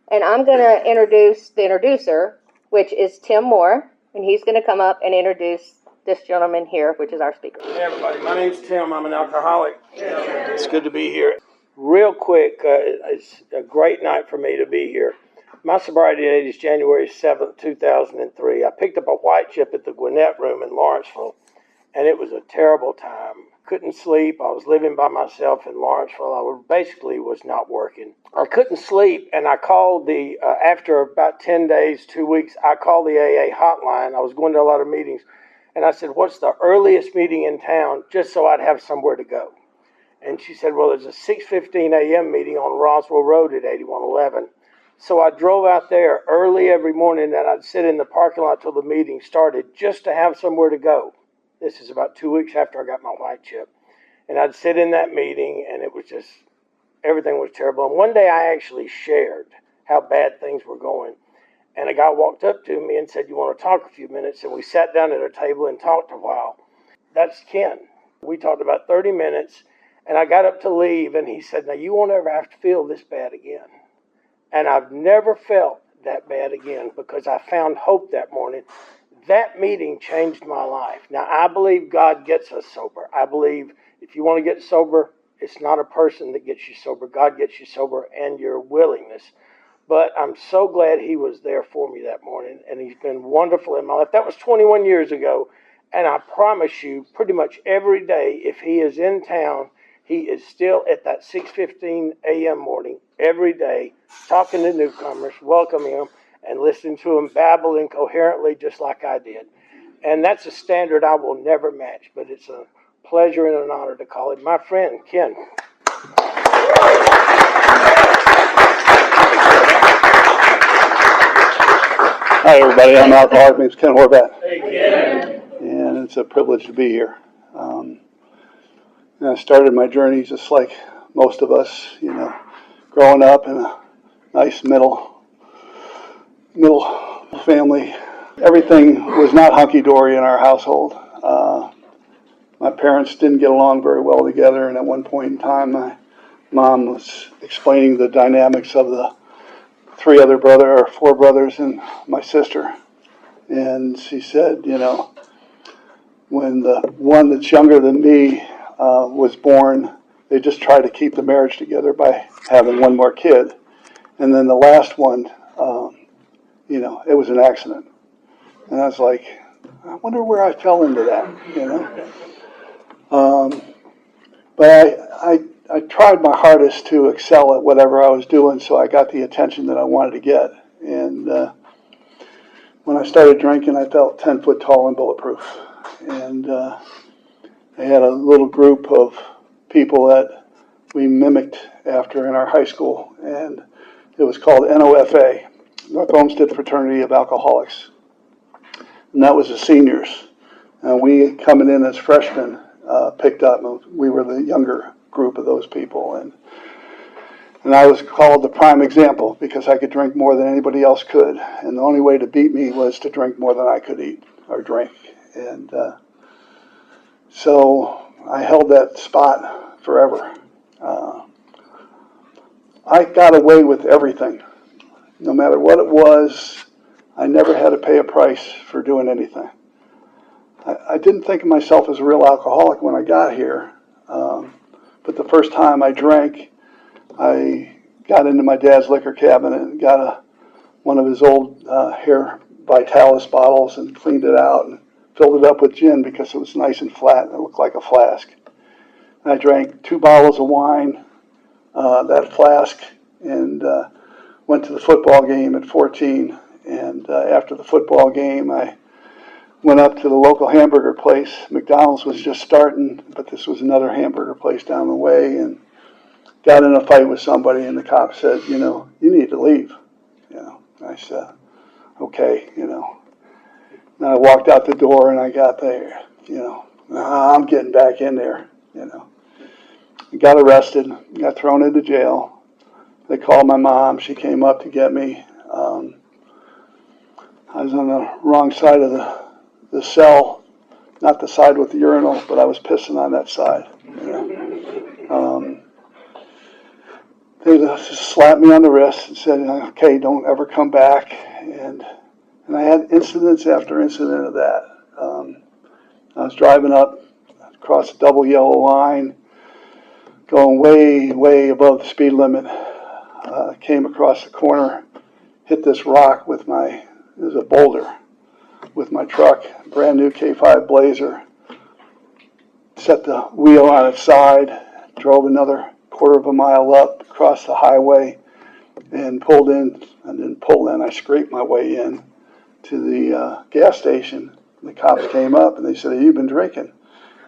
And I'm going to introduce the introducer, which is Tim Moore, and he's going to come up and introduce this gentleman here, which is our speaker. Hey everybody, my name's Tim. I'm an alcoholic. It's good to be here. Real quick, it's a great night for me to be here. My sobriety date is January 7th, 2003. I picked up a white chip at the Gwinnett Room in Lawrenceville, and it was a terrible time. Couldn't sleep. I was living by myself in Lawrenceville. I basically was not working. I couldn't sleep, and I called after about 10 days, 2 weeks, I called the AA hotline. I was going to a lot of meetings, and I said, what's the earliest meeting in town, just so I'd have somewhere to go? And she said, well, there's a 6:15 a.m. meeting on Roswell Road at 8111. So I drove out there early every morning, and I'd sit in the parking lot till the meeting started just to have somewhere to go. This is about 2 weeks after I got my white chip. And I'd sit in that meeting, and it was just, everything was terrible. And one day I actually shared how bad things were going. And a guy walked up to me and said, you want to talk a few minutes? And we sat down at a table and talked a while. That's Ken. We talked about 30 minutes, and I got up to leave, and he said, now you won't ever have to feel this bad again. And I've never felt that bad again because I found hope that morning. That meeting changed my life. Now, I believe God gets us sober. I believe if you want to get sober, it's not a person that gets you sober. God gets you sober and your willingness. But I'm so glad he was there for me that morning, and he's been wonderful in my life. That was 21 years ago, and I promise you, pretty much every day, if he is in town, he is still at that 6:15 a.m. morning every day, talking to newcomers, welcoming them, and listening to them babble incoherently just like I did. And that's a standard I will never match, but it's a pleasure and an honor to call him my friend, Ken. Hi, everybody. I'm alcoholic. My name's Ken Horvath. Hey, Ken. And it's a privilege to be here. I started my journey just like most of us, growing up in a nice middle family. Everything was not hunky-dory in our household. My parents didn't get along very well together, and at one point in time, my mom was explaining the dynamics of the four brothers and my sister. And she said, when the one that's younger than me was born, they just tried to keep the marriage together by having one more kid. And then the last one, it was an accident. And I was like, I wonder where I fell into that, But I tried my hardest to excel at whatever I was doing, so I got the attention that I wanted to get. And when I started drinking, I felt 10 foot tall and bulletproof. And I had a little group of people that we mimicked after in our high school, and it was called NOFA, North Olmsted Fraternity of Alcoholics. And that was the seniors. And we, coming in as freshmen, picked up, and we were the younger group of those people. And I was called the prime example because I could drink more than anybody else could. And the only way to beat me was to drink more than I could eat or drink. And so I held that spot forever. I got away with everything. No matter what it was, I never had to pay a price for doing anything. I didn't think of myself as a real alcoholic when I got here. But the first time I drank, I got into my dad's liquor cabinet and got one of his old hair Vitalis bottles and cleaned it out and filled it up with gin because it was nice and flat and it looked like a flask. And I drank 2 bottles of wine, that flask, and went to the football game at 14. And after the football game, I went up to the local hamburger place. McDonald's was just starting, but this was another hamburger place down the way, and got in a fight with somebody, and the cop said, you need to leave. I said, okay, And I walked out the door, and I got there, I'm getting back in there, I got arrested, got thrown into jail. They called my mom. She came up to get me. I was on the wrong side of the cell, not the side with the urinal, but I was pissing on that side. they just slapped me on the wrist and said, okay, don't ever come back. And I had incidents after incident of that. I was driving up across a double yellow line, going way, way above the speed limit. Came across the corner, hit this rock with it was a boulder, with my truck, brand new K5 Blazer. Set the wheel on its side, drove another quarter of a mile up, across the highway, and pulled in. I didn't pull in, I scraped my way in to the gas station. The cops came up and they said, have you been drinking?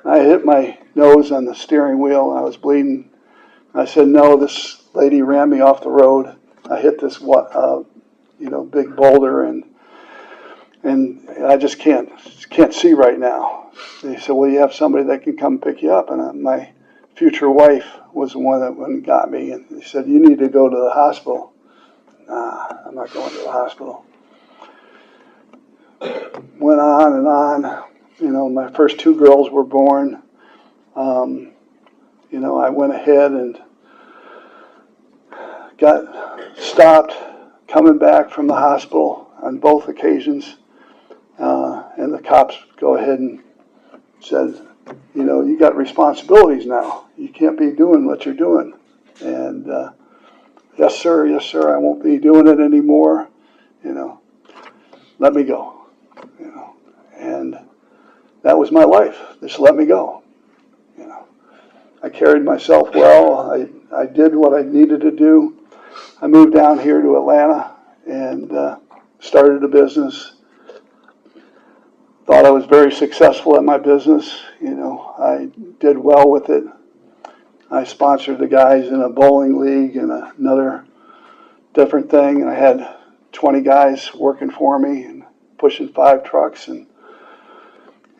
I hit my nose on the steering wheel and I was bleeding. I said, no, this lady ran me off the road. I hit this big boulder and I just can't see right now. They said, well, you have somebody that can come pick you up. And my future wife was the one that went and got me. And they said, you need to go to the hospital. Nah, I'm not going to the hospital. Went on and on. My first two girls were born. I went ahead and got stopped coming back from the hospital on both occasions. And the cops go ahead and said, you got responsibilities now. You can't be doing what you're doing. And yes, sir, I won't be doing it anymore. Let me go. And that was my life. Just let me go. I carried myself well. I did what I needed to do. I moved down here to Atlanta and started a business. Thought I was very successful at my business. I did well with it. I sponsored the guys in a bowling league and another different thing. And I had 20 guys working for me and pushing 5 trucks. And,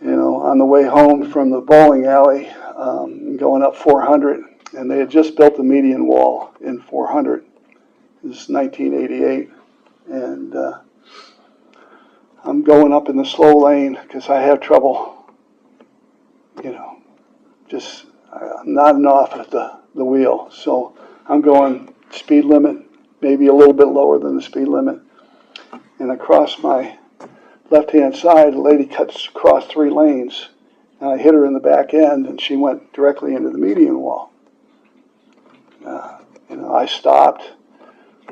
on the way home from the bowling alley, going up 400, and they had just built the median wall in 400. This is 1988. And I'm going up in the slow lane because I have trouble, I'm nodding off at the wheel. So I'm going speed limit, maybe a little bit lower than the speed limit. And across my left-hand side, a lady cuts across 3 lanes. And I hit her in the back end, and she went directly into the median wall. I stopped,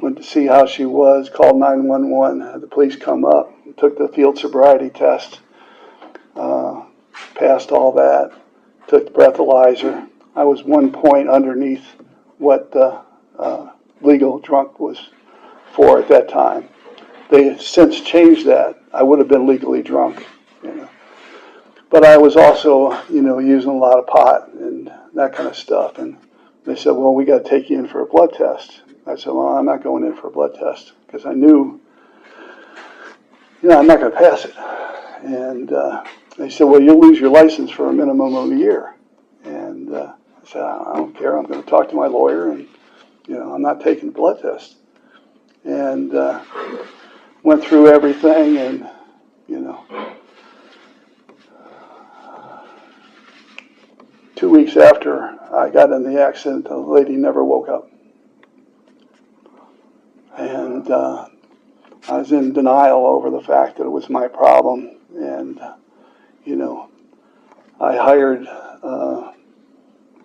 went to see how she was, called 911, had the police come up, took the field sobriety test, passed all that, took the breathalyzer. I was 1 point underneath what the legal drunk was for at that time. They have since changed that. I would have been legally drunk. But I was also, using a lot of pot and that kind of stuff. And they said, well, we got to take you in for a blood test. I said, well, I'm not going in for a blood test because I knew, I'm not going to pass it. And they said, well, you'll lose your license for a minimum of a year. And I said, I don't care. I'm going to talk to my lawyer and, I'm not taking the blood test. And went through everything and, 2 weeks after I got in the accident, the lady never woke up. And I was in denial over the fact that it was my problem. And, I hired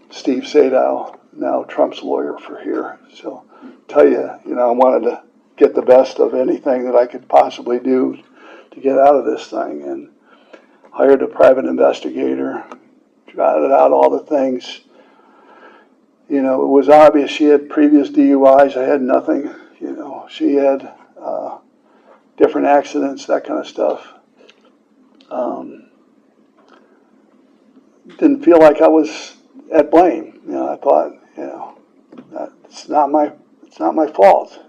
Steve Sadow, now Trump's lawyer for here. So tell you, I wanted to get the best of anything that I could possibly do to get out of this thing. And hired a private investigator, trotted out all the things. It was obvious she had previous DUIs. I had nothing. She had different accidents, that kind of stuff. Didn't feel like I was at blame. I thought, it's not my fault.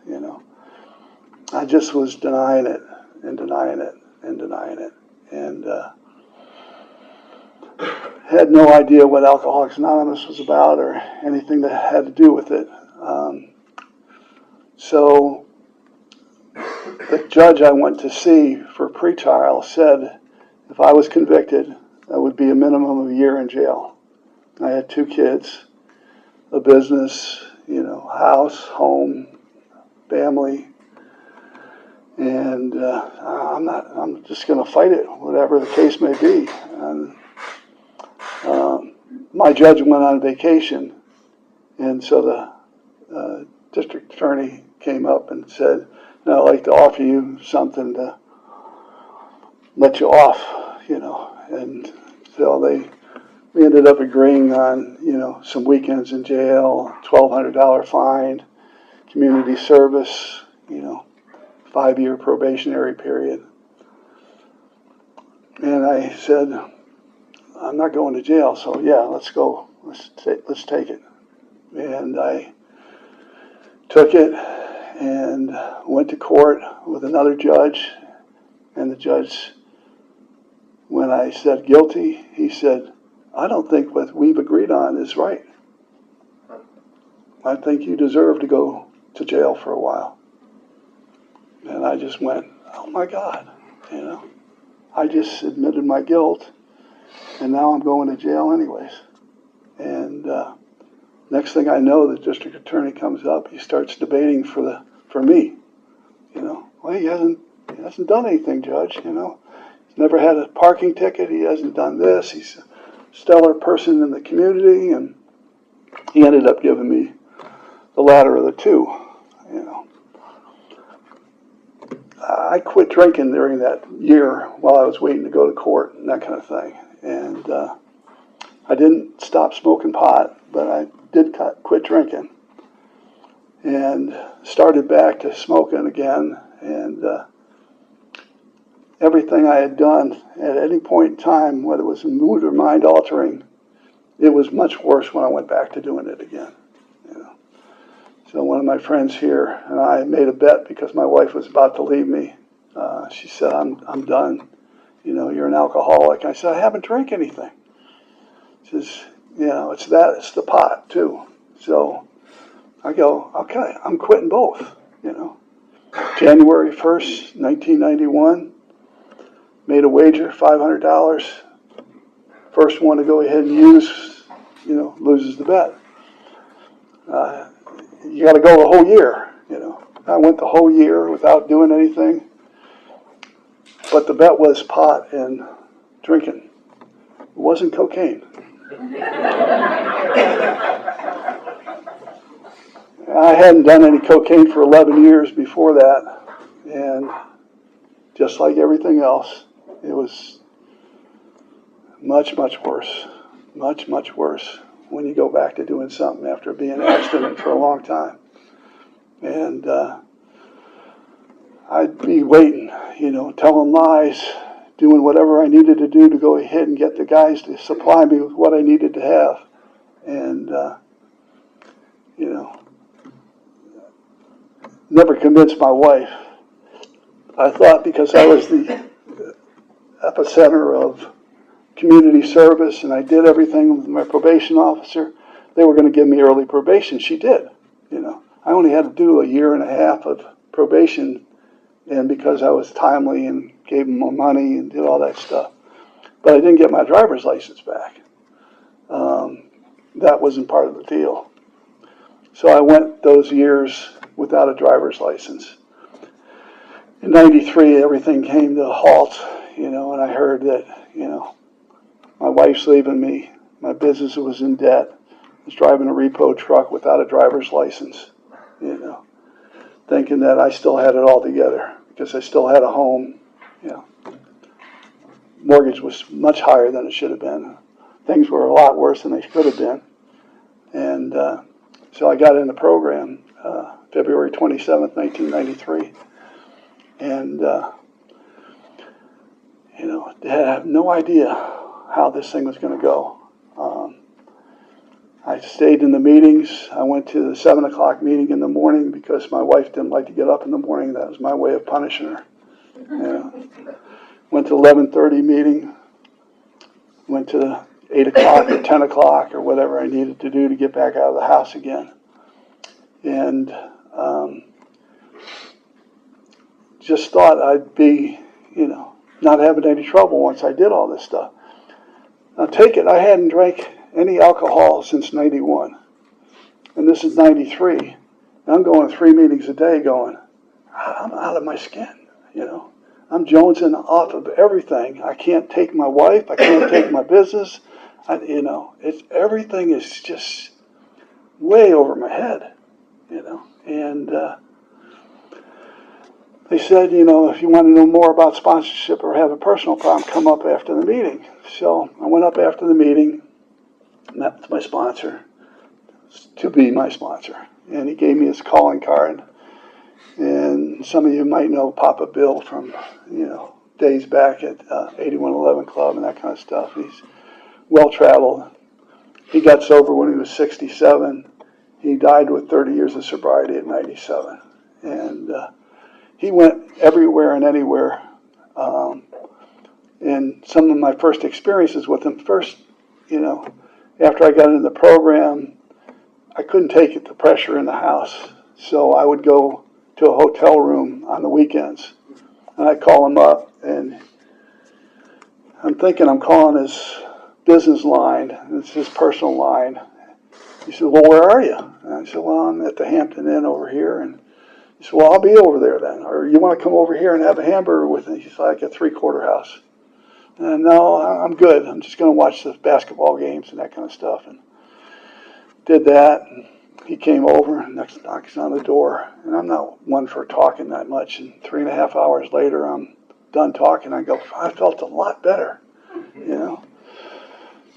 I just was denying it and denying it and denying it, and had no idea what Alcoholics Anonymous was about or anything that had to do with it. So the judge I went to see for pretrial said if I was convicted, that would be a minimum of a year in jail. I had 2 kids, a business, house, home, family, and I'm just going to fight it, whatever the case may be. And my judge went on vacation, and so the district attorney came up and said, "No, I'd like to offer you something to let you off, And so we ended up agreeing on, some weekends in jail, $1,200 fine, community service, 5-year probationary period. And I said, I'm not going to jail, so yeah, let's go. Let's take it. And I took it and went to court with another judge. And the judge, when I said guilty, he said, I don't think what we've agreed on is right. I think you deserve to go to jail for a while. And I just went, oh my God, I just admitted my guilt, and now I'm going to jail anyways. And next thing I know, the district attorney comes up. He starts debating for me. Well, he hasn't done anything, Judge. He's never had a parking ticket. He hasn't done this. He's a stellar person in the community, and he ended up giving me the latter of the two. I quit drinking during that year while I was waiting to go to court and that kind of thing. And I didn't stop smoking pot, but I did quit drinking and started back to smoking again. And everything I had done at any point in time, whether it was mood or mind altering, it was much worse when I went back to doing it again. So one of my friends here and I made a bet because my wife was about to leave me. She said, I'm done. You're an alcoholic. I said, I haven't drank anything. She says, it's the pot too. So I go, okay, I'm quitting both, January 1st, 1991, made a wager, $500. First one to go ahead and use, loses the bet. You got to go the whole year, I went the whole year without doing anything. But the bet was pot and drinking. It wasn't cocaine. I hadn't done any cocaine for 11 years before that. And just like everything else, it was much, much worse. Much, much worse when you go back to doing something after being abstinent for a long time. And I'd be waiting, telling lies, doing whatever I needed to do to go ahead and get the guys to supply me with what I needed to have. And, never convinced my wife. I thought because I was the epicenter of community service and I did everything with my probation officer, they were going to give me early probation. She did, I only had to do a year and a half of probation, and because I was timely and gave them more money and did all that stuff. But I didn't get my driver's license back. That wasn't part of the deal. So I went those years without a driver's license. In 93, everything came to a halt, and I heard that, my wife's leaving me, my business was in debt, I was driving a repo truck without a driver's license, thinking that I still had it all together because I still had a home, Mortgage was much higher than it should have been. Things were a lot worse than they could have been. And so I got in the program February 27th, 1993. And, I had no idea how this thing was going to go. I stayed in the meetings. I went to the 7 o'clock meeting in the morning because my wife didn't like to get up in the morning. That was my way of punishing her. Went to 11:30 meeting. Went to 8 o'clock or 10 o'clock or whatever I needed to do to get back out of the house again. And just thought I'd be, not having any trouble once I did all this stuff. Now take it, I hadn't drank any alcohol since 91. And this is 93. And I'm going 3 meetings a day going, I'm out of my skin, you know. I'm jonesing off of everything. I can't take my wife. I can't take my business. Everything is just way over my head, you know. And they said, if you want to know more about sponsorship or have a personal problem, come up after the meeting. So I went up after the meeting, met with my sponsor, to be my sponsor. And he gave me his calling card. And some of you might know Papa Bill from, days back at 8111 Club and that kind of stuff. He's well-traveled. He got sober when he was 67. He died with 30 years of sobriety at 97. And he went everywhere and anywhere. And some of my first experiences with him, after I got into the program, I couldn't take the pressure in the house. So I would go to a hotel room on the weekends. And I'd call him up, and I'm thinking I'm calling his business line, and it's his personal line. He said, well, where are you? And I said, well, I'm at the Hampton Inn over here. And he said, well, I'll be over there then. Or you want to come over here and have a hamburger with me? He's like a 3-quarter house. And no, I'm good. I'm just going to watch the basketball games and that kind of stuff. And did that. And he came over and knocks on the door. And I'm not one for talking that much. And 3.5 hours later, I'm done talking. I go, I felt a lot better.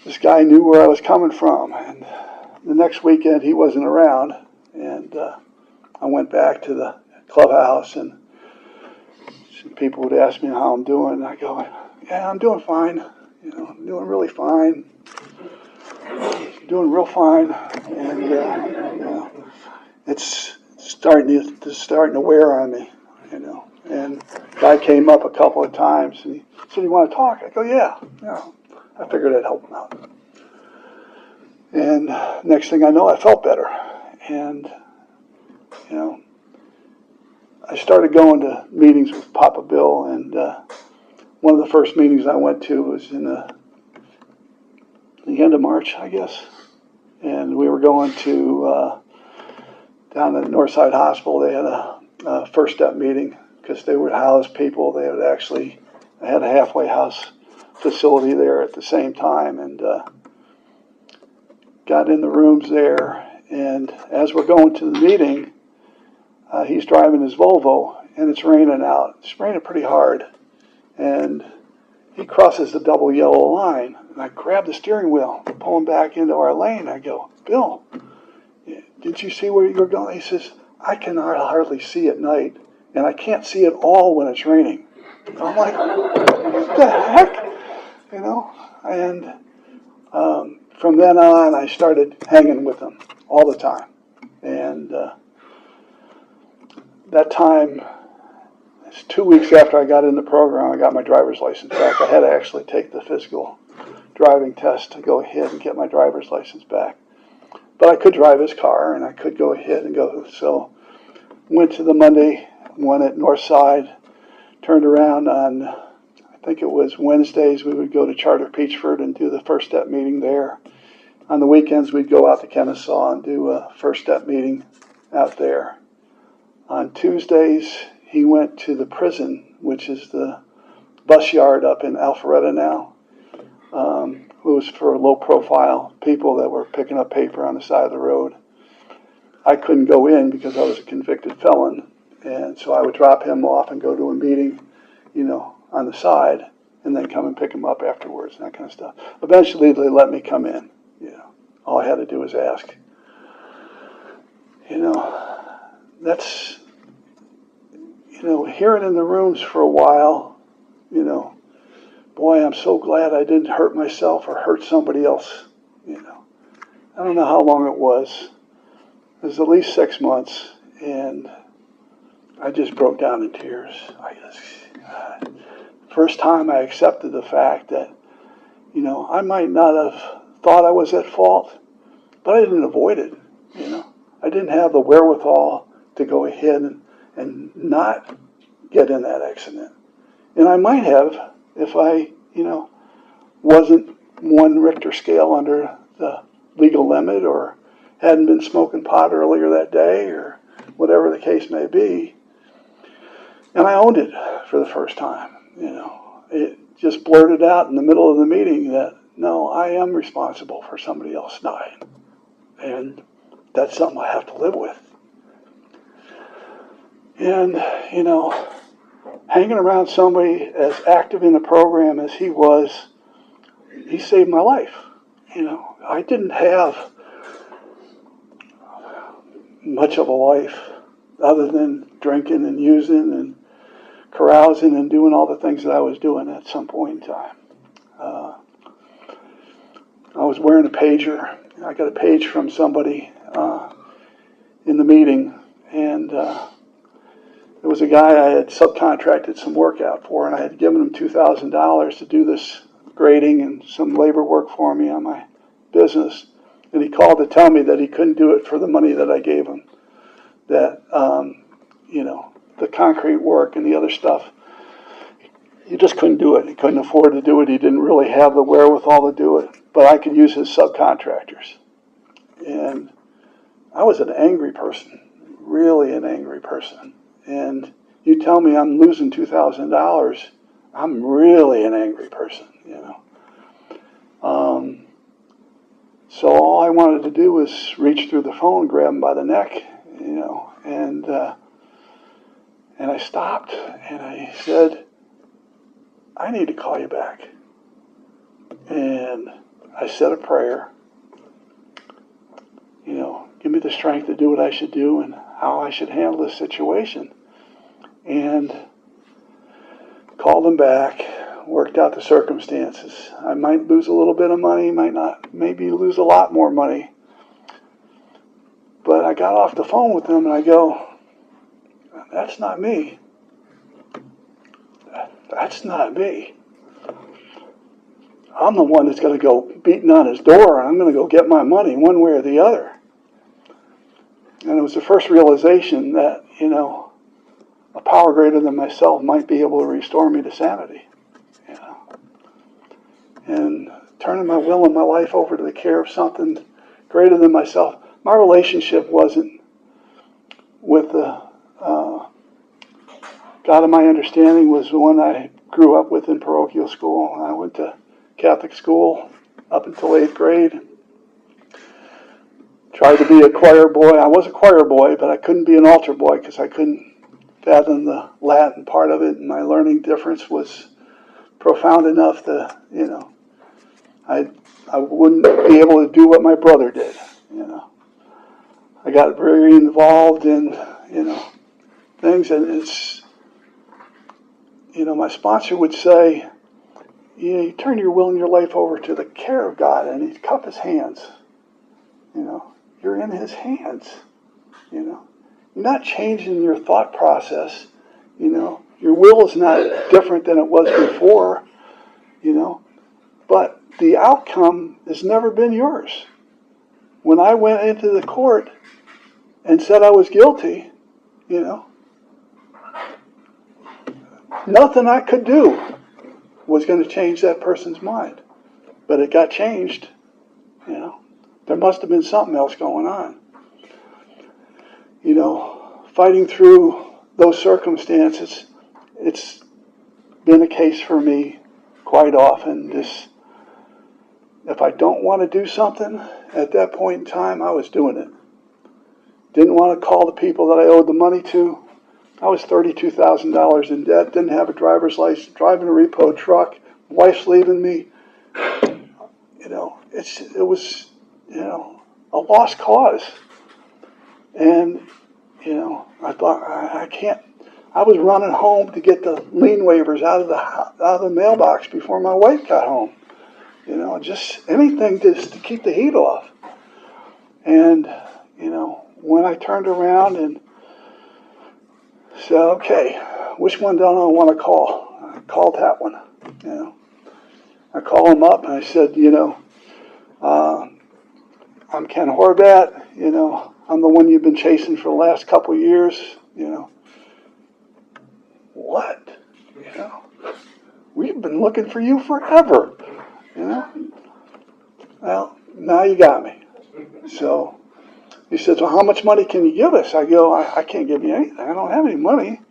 This guy knew where I was coming from. And the next weekend, he wasn't around. And I went back to the clubhouse, and people would ask me how I'm doing. And I go, yeah, I'm doing fine. I'm doing really fine. Doing real fine. And, it's starting to wear on me, And the guy came up a couple of times, and he said, you want to talk? I go, yeah. I figured I'd help him out. And next thing I know, I felt better. And, I started going to meetings with Papa Bill, and one of the first meetings I went to was in the end of March, I guess. And we were going to down at Northside Hospital. They had a first step meeting because they would house people. They had a halfway house facility there at the same time, and got in the rooms there. And as we're going to the meeting, he's driving his Volvo, and it's raining out. It's raining pretty hard. And he crosses the double yellow line, and I grab the steering wheel, pull him back into our lane. I go, Bill, didn't you see where you were going? He says, I can hardly see at night, and I can't see at all when it's raining. I'm like, what the heck? And from then on, I started hanging with him all the time. And that time, it's 2 weeks after I got in the program, I got my driver's license back. I had to actually take the physical driving test to go ahead and get my driver's license back. But I could drive his car, and I could go ahead and go. So went to the Monday one at Northside, turned around on, I think it was Wednesdays, we would go to Charter Peachford and do the first step meeting there. On the weekends, we'd go out to Kennesaw and do a first step meeting out there. On Tuesdays, he went to the prison, which is the bus yard up in Alpharetta now. It was for low-profile people that were picking up paper on the side of the road. I couldn't go in because I was a convicted felon, and so I would drop him off and go to a meeting, on the side, and then come and pick him up afterwards and that kind of stuff. Eventually, they let me come in. All I had to do was ask. That's, hearing in the rooms for a while, boy, I'm so glad I didn't hurt myself or hurt somebody else. I don't know how long it was. It was at least 6 months, and I just broke down in tears. First time I accepted the fact that, I might not have thought I was at fault, but I didn't avoid it. I didn't have the wherewithal to go ahead and not get in that accident. And I might have if I, wasn't 1 Richter scale under the legal limit, or hadn't been smoking pot earlier that day, or whatever the case may be. And I owned it for the first time. It just blurted out in the middle of the meeting that, no, I am responsible for somebody else dying. And that's something I have to live with. And, hanging around somebody as active in the program as he was, he saved my life. I didn't have much of a life other than drinking and using and carousing and doing all the things that I was doing at some point in time. I was wearing a pager. I got a page from somebody in the meeting, and it was a guy I had subcontracted some work out for, and I had given him $2,000 to do this grading and some labor work for me on my business. And he called to tell me that he couldn't do it for the money that I gave him. That, the concrete work and the other stuff, he just couldn't do it. He couldn't afford to do it. He didn't really have the wherewithal to do it. But I could use his subcontractors. And I was an angry person, really an angry person. And you tell me I'm losing $2,000, I'm really an angry person, So all I wanted to do was reach through the phone, grab him by the neck, and I stopped and I said, I need to call you back. And I said a prayer, give me the strength to do what I should do and how I should handle this situation. And called him back, worked out the circumstances. I might lose a little bit of money, might not, maybe lose a lot more money. But I got off the phone with him and I go, that's not me. That's not me. I'm the one that's going to go beating on his door, and I'm going to go get my money one way or the other. And it was the first realization that, a power greater than myself might be able to restore me to sanity. And turning my will and my life over to the care of something greater than myself. My relationship wasn't with the God of my understanding was the one I grew up with in parochial school. I went to Catholic school up until 8th grade. Tried to be a choir boy. I was a choir boy, but I couldn't be an altar boy because I couldn't fathom the Latin part of it, and my learning difference was profound enough that, I wouldn't be able to do what my brother did, I got very involved in, things, and it's, my sponsor would say, you turn your will and your life over to the care of God, and he'd cup his hands, you're in his hands, You're not changing your thought process, your will is not different than it was before, but the outcome has never been yours. When I went into the court and said I was guilty, nothing I could do was going to change that person's mind. But it got changed, There must have been something else going on. Fighting through those circumstances, it's been a case for me quite often. If I don't want to do something at that point in time, I was doing it. Didn't want to call the people that I owed the money to. I was $32,000 in debt, didn't have a driver's license, driving a repo truck, wife's leaving me. It was, a lost cause. And, I thought, I can't. I was running home to get the lien waivers out of the mailbox before my wife got home. Just anything just to keep the heat off. And, when I turned around and said, okay, which one do I want to call? I called that one. I called him up and I said, I'm Ken Horvat. I'm the one you've been chasing for the last couple of years. What? We've been looking for you forever. Well, now you got me. So He says, well, how much money can you give us? I go, I can't give you anything. I don't have any money.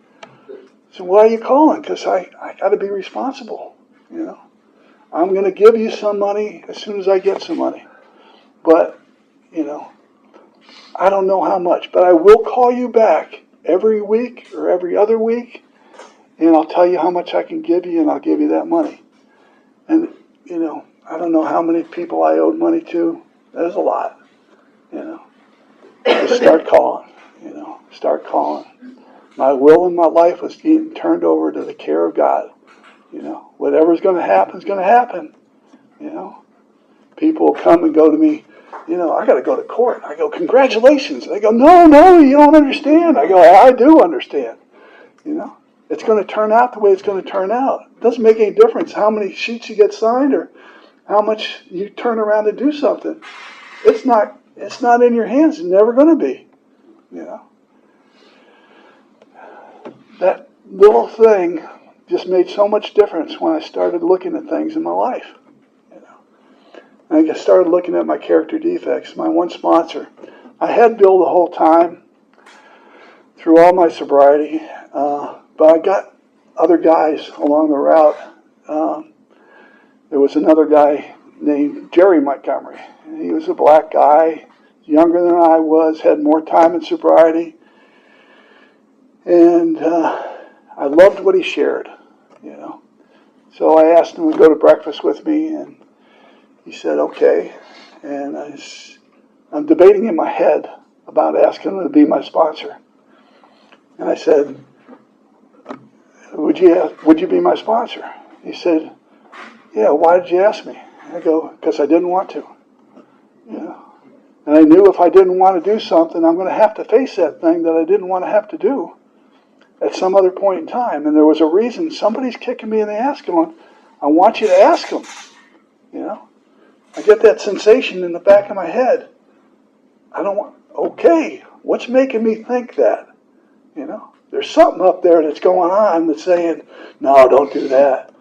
So why are you calling? Because I got to be responsible. I'm going to give you some money as soon as I get some money. But, I don't know how much. But I will call you back every week or every other week, and I'll tell you how much I can give you, and I'll give you that money. And, I don't know how many people I owed money to. There's a lot, Just start calling, start calling. My will in my life was getting turned over to the care of God. Whatever's going to happen is going to happen. People will come and go to me, I got to go to court. I go, congratulations. They go, no, you don't understand. I go, I do understand. It's going to turn out the way it's going to turn out. It doesn't make any difference how many sheets you get signed or how much you turn around to do something. It's not in your hands. It's never going to be. That little thing just made so much difference when I started looking at things in my life. And I started looking at my character defects. My one sponsor, I had Bill the whole time through all my sobriety, but I got other guys along the route. There was another guy named Jerry Montgomery. He was a black guy, younger than I was, had more time in sobriety. And I loved what he shared, So I asked him to go to breakfast with me, and he said, okay. And I'm debating in my head about asking him to be my sponsor. And I said, would you be my sponsor? He said, yeah, why did you ask me? I go, because I didn't want to. And I knew if I didn't want to do something, I'm going to have to face that thing that I didn't want to have to do at some other point in time. And there was a reason. Somebody's kicking me in the ass going, I want you to ask them. I get that sensation in the back of my head. Okay, what's making me think that? There's something up there that's going on that's saying, no, don't do that.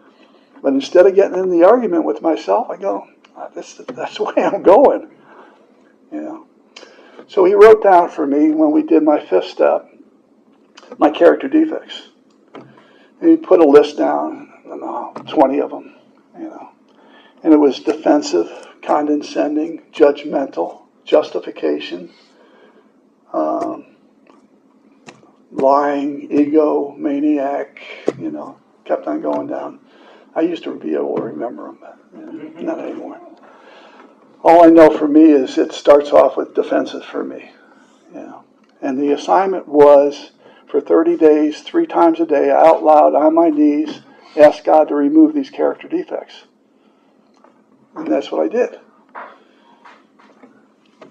But instead of getting in the argument with myself, I go, that's the way I'm going. So he wrote down for me when we did my fifth step, my character defects. And he put a list down, 20 of them, And it was defensive, condescending, judgmental, justification, lying, ego, maniac, kept on going down. I used to be able to remember them, but not anymore. All I know for me is it starts off with defensive for me. And the assignment was for 30 days, 3 times a day, out loud, on my knees, ask God to remove these character defects. And that's what I did.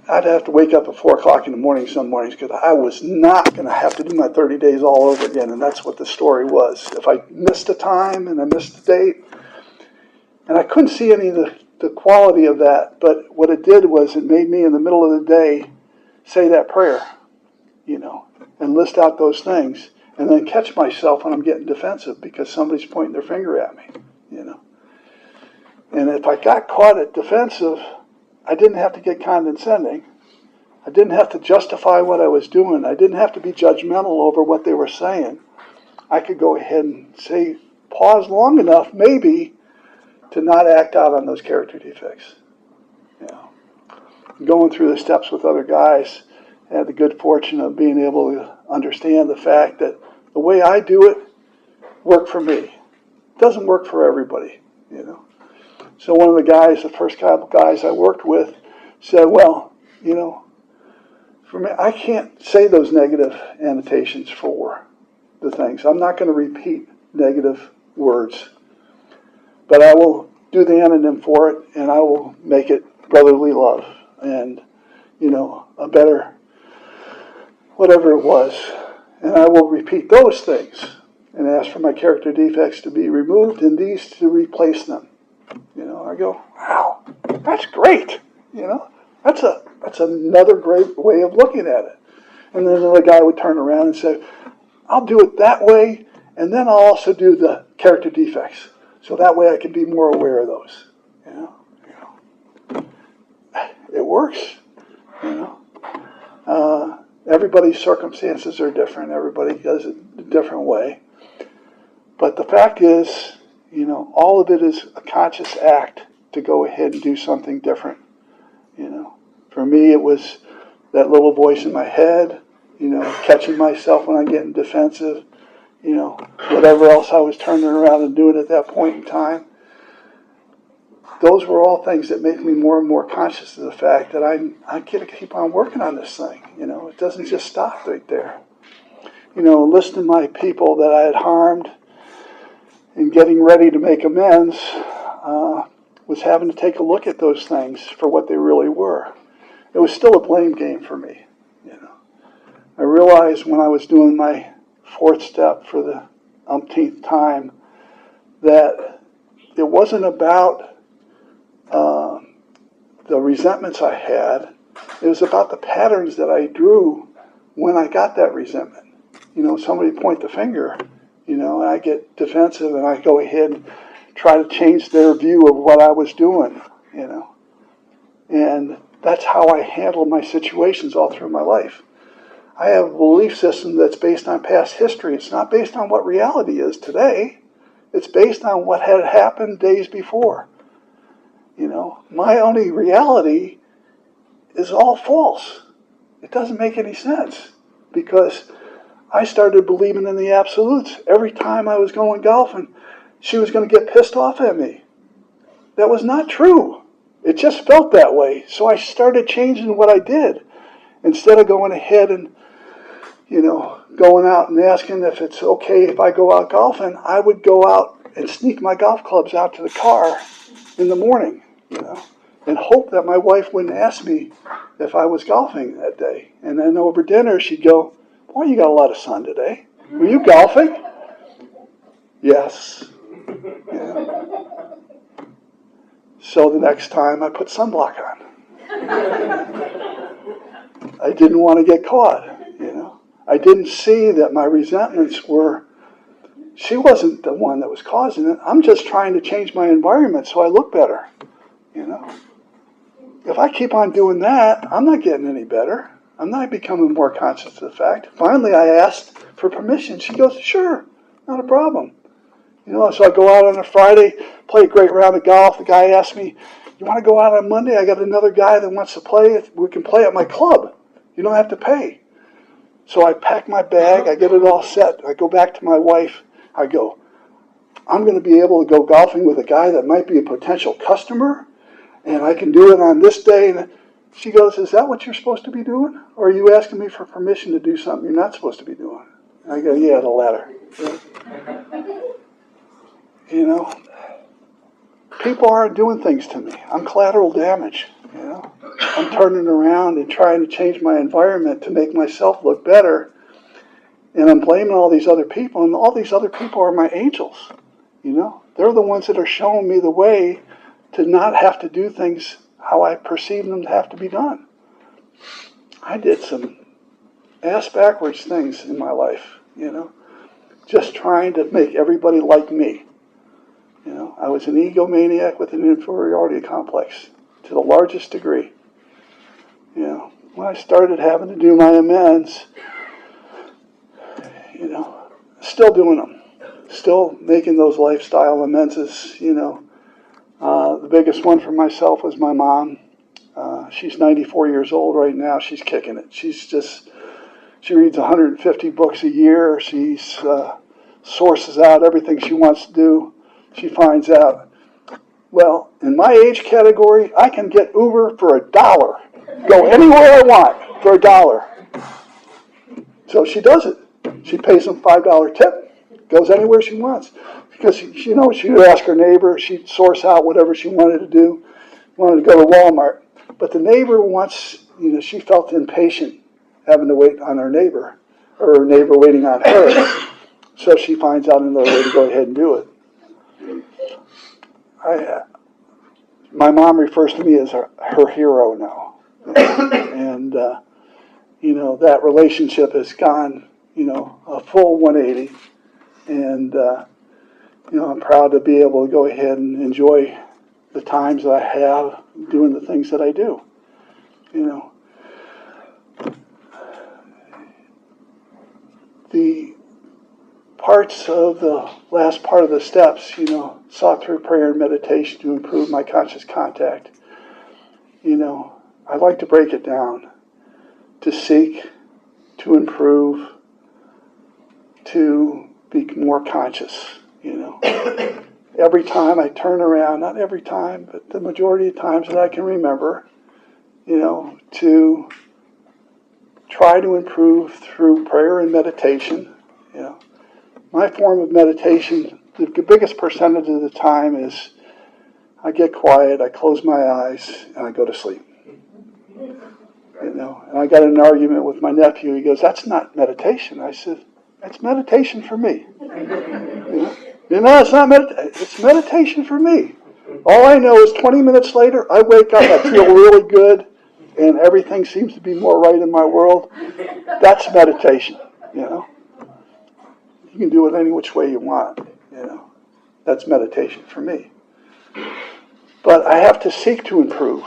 I'd have to wake up at 4 o'clock in the morning some mornings because I was not going to have to do my 30 days all over again. And that's what the story was. If I missed a time and I missed the date, and I couldn't see any of the quality of that, but what it did was it made me in the middle of the day say that prayer, and list out those things, and then catch myself when I'm getting defensive because somebody's pointing their finger at me, And if I got caught at defensive, I didn't have to get condescending. I didn't have to justify what I was doing. I didn't have to be judgmental over what they were saying. I could go ahead and say, pause long enough, maybe, to not act out on those character defects. Going through the steps with other guys, I had the good fortune of being able to understand the fact that the way I do it worked for me. It doesn't work for everybody, So one of the guys, the first couple guys I worked with, said, well, for me, I can't say those negative annotations for the things. I'm not going to repeat negative words. But I will do the anonym for it, and I will make it brotherly love and, a better whatever it was. And I will repeat those things and ask for my character defects to be removed and these to replace them. I go, wow, that's great. That's another great way of looking at it. And then another guy would turn around and say, I'll do it that way, and then I'll also do the character defects. So that way I can be more aware of those. It works. Everybody's circumstances are different. Everybody does it a different way. But the fact is, all of it is a conscious act to go ahead and do something different. For me, it was that little voice in my head, catching myself when I'm getting defensive, whatever else I was turning around and doing at that point in time. Those were all things that make me more and more conscious of the fact that I got to keep on working on this thing. It doesn't just stop right there. Listening to my people that I had harmed and getting ready to make amends was having to take a look at those things for what they really were. It was still a blame game for me. I realized when I was doing my fourth step for the umpteenth time that it wasn't about the resentments I had. It was about the patterns that I drew when I got that resentment. Somebody point the finger, and I get defensive and I go ahead and try to change their view of what I was doing, And that's how I handle my situations all through my life. I have a belief system that's based on past history. It's not based on what reality is today. It's based on what had happened days before. My only reality is all false. It doesn't make any sense because I started believing in the absolutes. Every time I was going golfing, she was going to get pissed off at me. That was not true. It just felt that way. So I started changing what I did. Instead of going ahead and, going out and asking if it's okay if I go out golfing, I would go out and sneak my golf clubs out to the car in the morning, and hope that my wife wouldn't ask me if I was golfing that day. And then over dinner, she'd go, "Boy, you got a lot of sun today. Were you golfing?" Yes. Yeah. So the next time I put sunblock on. I didn't want to get caught, I didn't see that my resentments were, she wasn't the one that was causing it. I'm just trying to change my environment so I look better, If I keep on doing that, I'm not getting any better. I'm not becoming more conscious of the fact. Finally, I asked for permission. She goes, "Sure, not a problem." So I go out on a Friday, play a great round of golf. The guy asked me, "You want to go out on Monday? I got another guy that wants to play. We can play at my club. You don't have to pay." So I pack my bag. I get it all set. I go back to my wife. I go, "I'm going to be able to go golfing with a guy that might be a potential customer, and I can do it on this day." And she goes, "Is that what you're supposed to be doing? Or are you asking me for permission to do something you're not supposed to be doing?" I go, "Yeah, the latter." People aren't doing things to me. I'm collateral damage. I'm turning around and trying to change my environment to make myself look better. And I'm blaming all these other people, and all these other people are my angels. They're the ones that are showing me the way to not have to do things how I perceive them to have to be done. I did some ass backwards things in my life, just trying to make everybody like me. I was an egomaniac with an inferiority complex to the largest degree. When I started having to do my amends, still doing them, still making those lifestyle amends. The biggest one for myself was my mom. She's 94 years old right now. She's kicking it. She reads 150 books a year. She sources out everything she wants to do. She finds out, well, in my age category, I can get Uber for $1. Go anywhere I want for $1. So she does it. She pays them $5 tip, goes anywhere she wants. Because she would ask her neighbor, she'd source out whatever she wanted to do. Wanted to go to Walmart. But the neighbor she felt impatient having to wait on her neighbor, or her neighbor waiting on her. So she finds out another way to go ahead and do it. My mom refers to me as her hero now. And, that relationship has gone, a full 180. And, I'm proud to be able to go ahead and enjoy the times that I have doing the things that I do. the parts of the last part of the steps, sought through prayer and meditation to improve my conscious contact. I like to break it down to seek, to improve, to be more conscious, Every time I turn around, not every time, but the majority of times that I can remember, to try to improve through prayer and meditation, My form of meditation, the biggest percentage of the time is I get quiet, I close my eyes, and I go to sleep. And I got in an argument with my nephew. He goes, "That's not meditation." I said, "It's meditation for me." It's not meditation. It's meditation for me. All I know is 20 minutes later, I wake up, I feel really good, and everything seems to be more right in my world. That's meditation, You can do it any which way you want, That's meditation for me. But I have to seek to improve,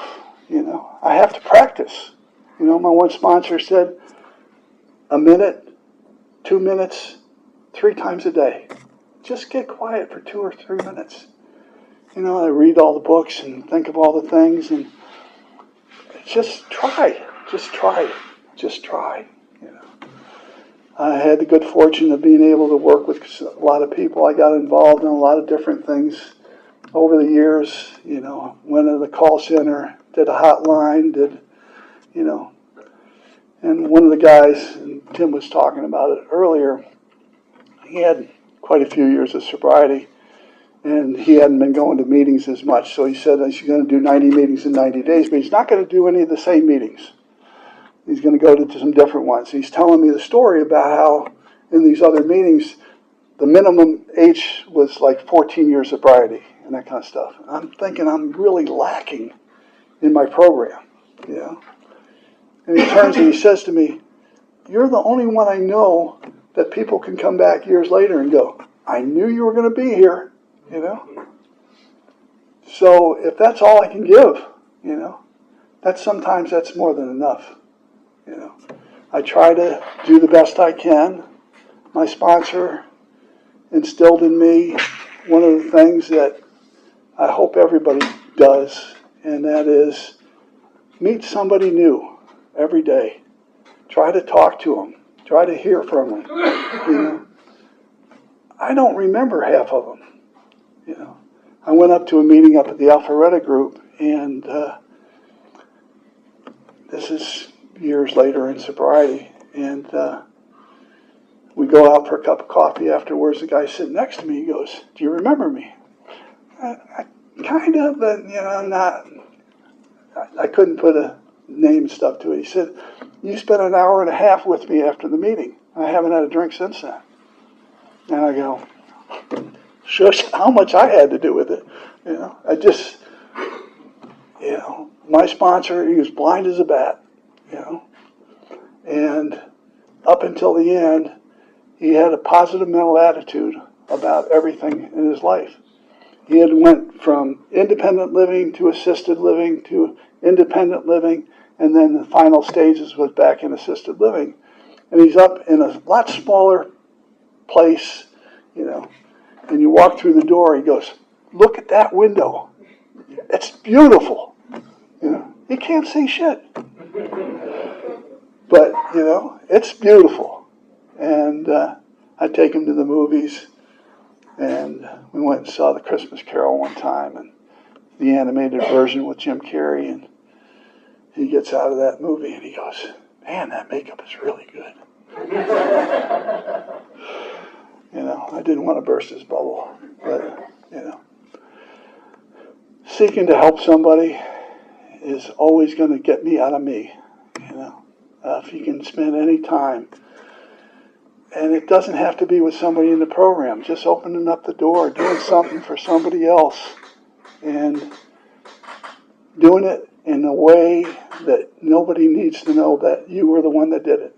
I have to practice. My one sponsor said, a minute, 2 minutes, 3 times a day. Just get quiet for 2 or 3 minutes. I read all the books and think of all the things, and just try. I had the good fortune of being able to work with a lot of people. I got involved in a lot of different things over the years. Went to the call center, did a hotline, and one of the guys, and Tim was talking about it earlier, he had quite a few years of sobriety, and he hadn't been going to meetings as much. So he said he's going to do 90 meetings in 90 days, but he's not going to do any of the same meetings. He's going to go to some different ones. He's telling me the story about how in these other meetings, the minimum age was like 14 years sobriety and that kind of stuff. And I'm thinking I'm really lacking in my program, And he turns and he says to me, "You're the only one I know that people can come back years later and go, I knew you were going to be here, So if that's all I can give, sometimes that's more than enough, I try to do the best I can. My sponsor instilled in me one of the things that I hope everybody does, and that is meet somebody new every day. Try to talk to them. Try to hear from them. I don't remember half of them. I went up to a meeting up at the Alpharetta group, and this is years later in sobriety, and we go out for a cup of coffee afterwards. The guy sitting next to me, he goes, "Do you remember me?" I kind of, but not. I couldn't put a name and stuff to it. He said, "You spent an hour and a half with me after the meeting. I haven't had a drink since then." And I go, shows how much I had to do with it. I just, my sponsor, he was blind as a bat, and up until the end, he had a positive mental attitude about everything in his life. He had went from independent living to assisted living to independent living, and then the final stages was back in assisted living. And he's up in a lot smaller place, and you walk through the door, he goes, "Look at that window. It's beautiful." He can't see shit. But, it's beautiful. And I take him to the movies, and we went and saw The Christmas Carol one time, and the animated version with Jim Carrey, and he gets out of that movie and he goes, "Man, that makeup is really good." I didn't want to burst his bubble, but, seeking to help somebody is always going to get me out of me, if you can spend any time. And it doesn't have to be with somebody in the program, just opening up the door, doing something for somebody else, and doing it in a way that nobody needs to know that you were the one that did it.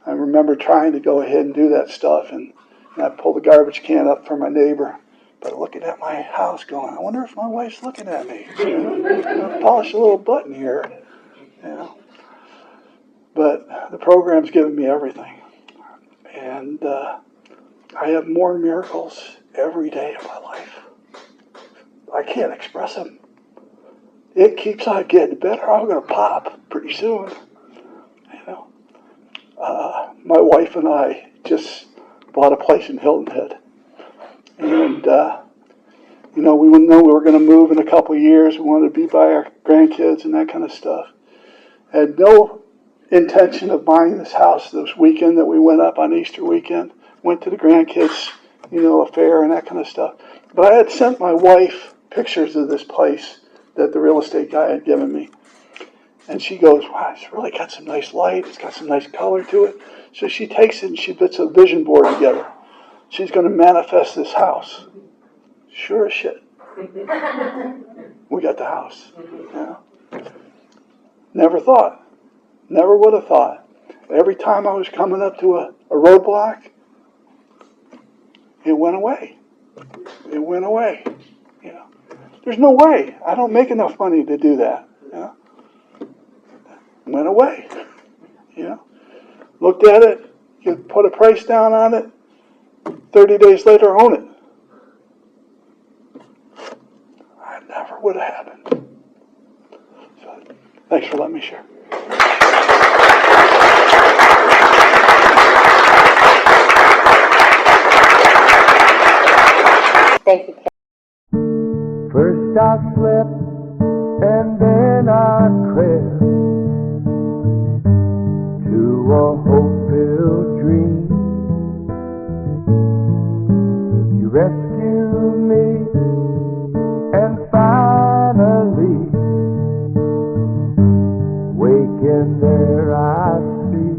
I remember trying to go ahead and do that stuff, and I pulled the garbage can up for my neighbor, but looking at my house going, I wonder if my wife's looking at me. Polish a little button here. But the program's given me everything. And I have more miracles every day of my life. I can't express them. It keeps on getting better. I'm going to pop pretty soon. You know, my wife and I just bought a place in Hilton Head, and you know, we know we were going to move in a couple of years. We wanted to be by our grandkids and that kind of stuff. Had no intention of buying this house this weekend that we went up on Easter weekend. Went to the grandkids, you know, affair and that kind of stuff. But I had sent my wife pictures of this place that the real estate guy had given me. And she goes, wow, it's really got some nice light. It's got some nice color to it. So she takes it and she puts a vision board together. She's going to manifest this house. Sure as shit. We got the house. Yeah. Never thought. Never would have thought. Every time I was coming up to a roadblock, it went away. It went away. You know, there's no way. I don't make enough money to do that. You know? Went away. You know, looked at it. You put a price down on it. 30 days later, own it. I never would have happened. So, thanks for letting me share. Thank you. First I slept and then I crept to a hope-filled dream. You rescued me and finally waking there I see.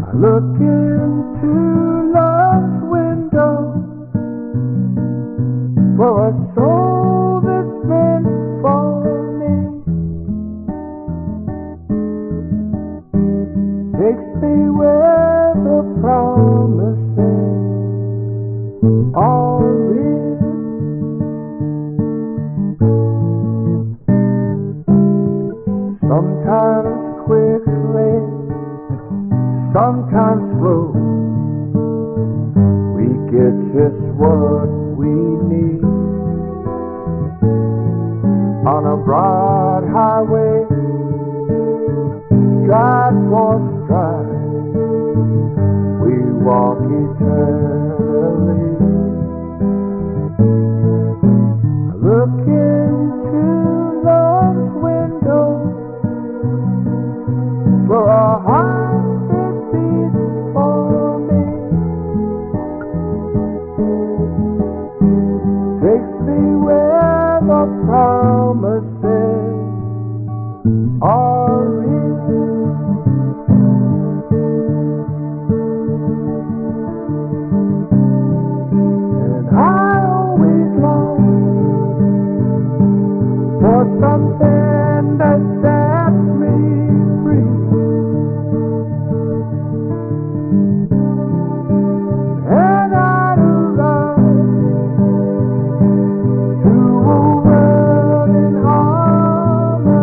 I look into love's window for a soul that's meant for me. Takes me where the promises are real. Sometimes quickly, sometimes slow, we get just what we need. On a broad highway, stride for stride, we walk eternally. I look into love's window for a heart that beats for me. Takes me where the promises are real. And I always long for something that sets me free. And I'd run to a world in harmony.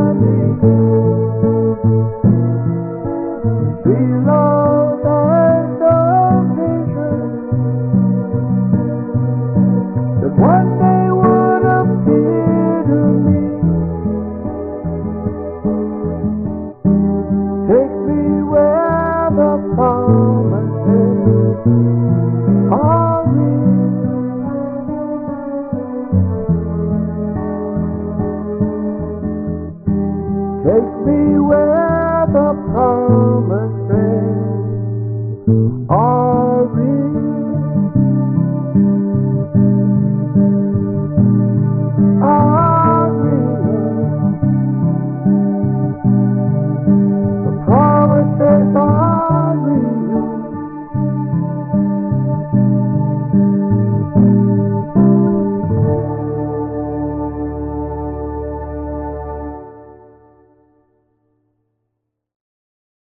See love as a vision that one day would appear to me. Take me where the promises are real. Take me where the promises